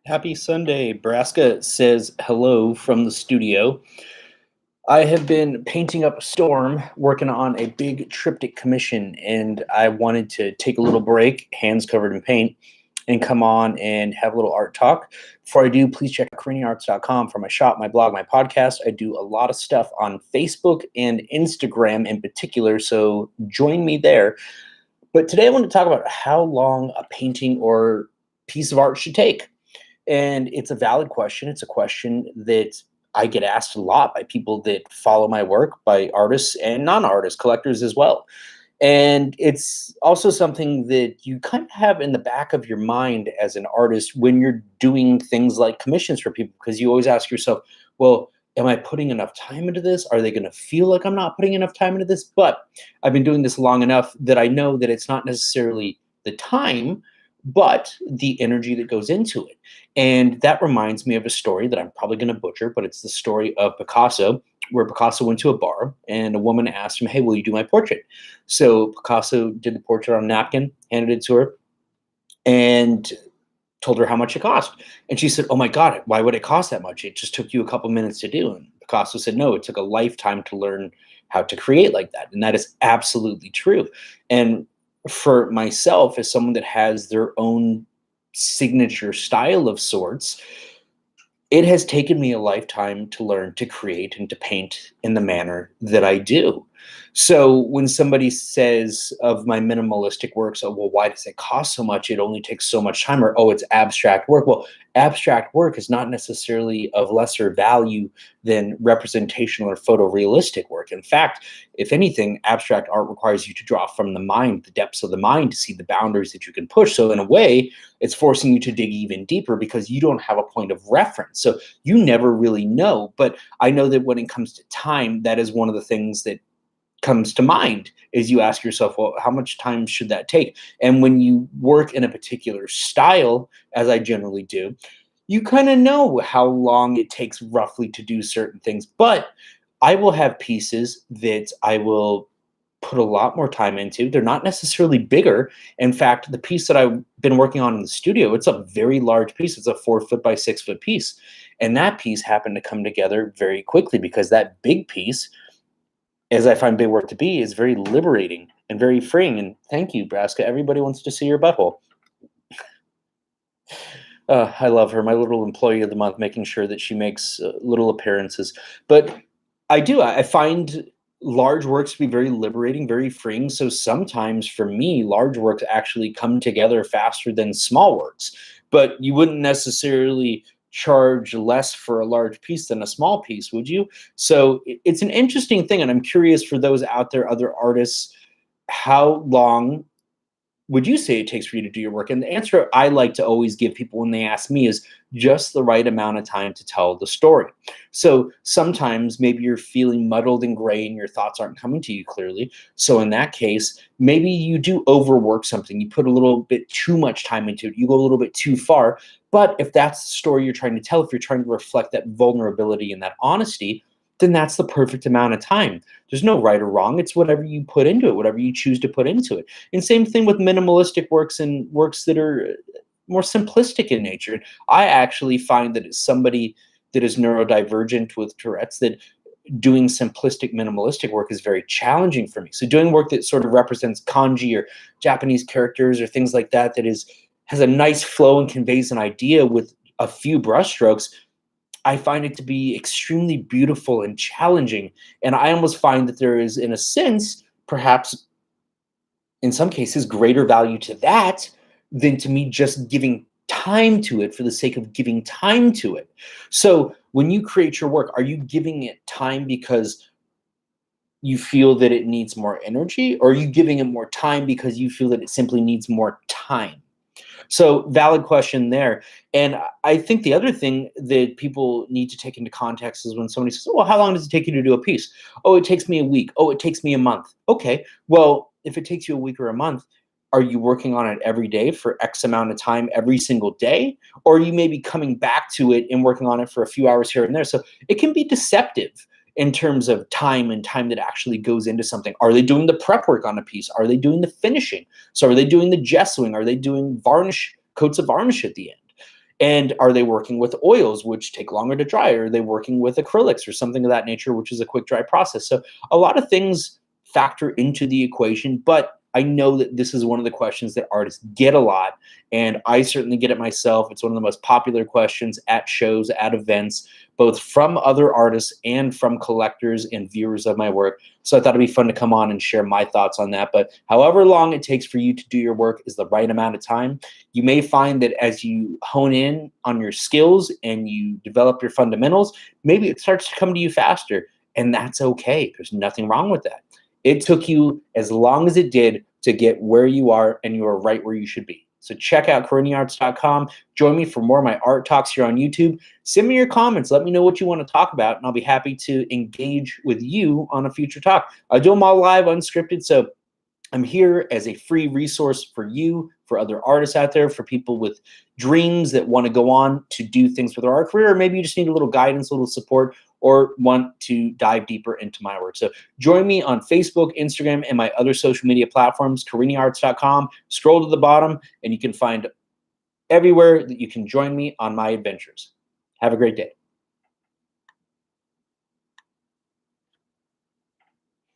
Happy Sunday. Braska says hello from the studio. I have been painting up a storm, working on a big triptych commission, and I wanted to take a little break, hands covered in paint, and come on and have a little art talk. Before I do, please check out CariniArts.com for my shop, my blog, my podcast. I do a lot of stuff on Facebook and Instagram in particular, so join me there. But today I want to talk about how long a painting or piece of art should take. And it's a valid question. It's a question that I get asked a lot by people that follow my work, by artists and non-artists, collectors as well. And it's also something that you kind of have in the back of your mind as an artist when you're doing things like commissions for people, because you always ask yourself, well, am I putting enough time into this? Are they going to feel like I'm not putting enough time into this? But I've been doing this long enough that I know that it's not necessarily the time, but the energy that goes into it. And that reminds me of a story that I'm probably going to butcher, but it's the story of Picasso, where Picasso went to a bar and a woman asked him, "Hey, will you do my portrait?" So Picasso did the portrait on a napkin, handed it to her, and told her how much it cost. And she said, "Oh my God, why would it cost that much? It just took you a couple minutes to do." And Picasso said, "No, it took a lifetime to learn how to create like that." And that is absolutely true. And for myself, as someone that has their own signature style of sorts, it has taken me a lifetime to learn to create and to paint in the manner that I do. So when somebody says of my minimalistic works, "Oh, well, why does it cost so much? It only takes so much time," or, "Oh, it's abstract work." Well, abstract work is not necessarily of lesser value than representational or photorealistic work. In fact, if anything, abstract art requires you to draw from the mind, the depths of the mind, to see the boundaries that you can push. So in a way, it's forcing you to dig even deeper because you don't have a point of reference. So you never really know. But I know that when it comes to time, that is one of the things that comes to mind is you ask yourself, well, how much time should that take? And when you work in a particular style, as I generally do, you kind of know how long it takes roughly to do certain things. But I will have pieces that I will put a lot more time into. They're not necessarily bigger. In fact, the piece that I've been working on in the studio, it's a very large piece. It's a 4 foot by 6 foot piece. And that piece happened to come together very quickly because that big piece, as I find big work to be, is very liberating and very freeing. And thank you, Braska. Everybody wants to see your butthole. I love her, my little employee of the month, making sure that she makes little appearances. But I do. I find large works to be very liberating, very freeing. So sometimes for me, large works actually come together faster than small works. But you wouldn't necessarily charge less for a large piece than a small piece, would you? So it's an interesting thing. And I'm curious for those out there, other artists, how long would you say it takes for you to do your work? And the answer I like to always give people when they ask me is just the right amount of time to tell the story. So sometimes maybe you're feeling muddled and gray and your thoughts aren't coming to you clearly. So in that case, maybe you do overwork something. You put a little bit too much time into it. You go a little bit too far. But if that's the story you're trying to tell, if you're trying to reflect that vulnerability and that honesty, then that's the perfect amount of time. There's no right or wrong. It's whatever you put into it, whatever you choose to put into it. And same thing with minimalistic works and works that are more simplistic in nature. I actually find that as somebody that is neurodivergent with Tourette's, that doing simplistic minimalistic work is very challenging for me. So doing work that sort of represents kanji or Japanese characters or things like that, that has a nice flow and conveys an idea with a few brushstrokes, I find it to be extremely beautiful and challenging. And I almost find that there is, in a sense, perhaps in some cases, greater value to that than to me just giving time to it for the sake of giving time to it. So when you create your work, are you giving it time because you feel that it needs more energy, or are you giving it more time because you feel that it simply needs more time? So valid question there. And I think the other thing that people need to take into context is when somebody says, "Oh, well, how long does it take you to do a piece?" "Oh, it takes me a week." "Oh, it takes me a month." Okay, well, if it takes you a week or a month, are you working on it every day for X amount of time every single day? Or are you maybe coming back to it and working on it for a few hours here and there? So it can be deceptive in terms of time and time that actually goes into something. Are they doing the prep work on a piece? Are they doing the finishing? So are they doing the gessoing? Are they doing varnish, coats of varnish at the end? And are they working with oils, which take longer to dry? Or are they working with acrylics or something of that nature, which is a quick dry process? So a lot of things factor into the equation, but I know that this is one of the questions that artists get a lot, and I certainly get it myself. It's one of the most popular questions at shows, at events, both from other artists and from collectors and viewers of my work. So I thought it'd be fun to come on and share my thoughts on that. But however long it takes for you to do your work is the right amount of time. You may find that as you hone in on your skills and you develop your fundamentals, maybe it starts to come to you faster, and that's okay. There's nothing wrong with that. It took you as long as it did to get where you are, and you are right where you should be. So check out CariniArts.com. Join me for more of my art talks here on YouTube. Send me your comments. Let me know what you want to talk about, and I'll be happy to engage with you on a future talk. I do them all live, unscripted, so I'm here as a free resource for you, for other artists out there, for people with dreams that want to go on to do things with their art career, or maybe you just need a little guidance, a little support, or want to dive deeper into my work. So join me on Facebook, Instagram, and my other social media platforms, CariniArts.com. Scroll to the bottom, and you can find everywhere that you can join me on my adventures. Have a great day.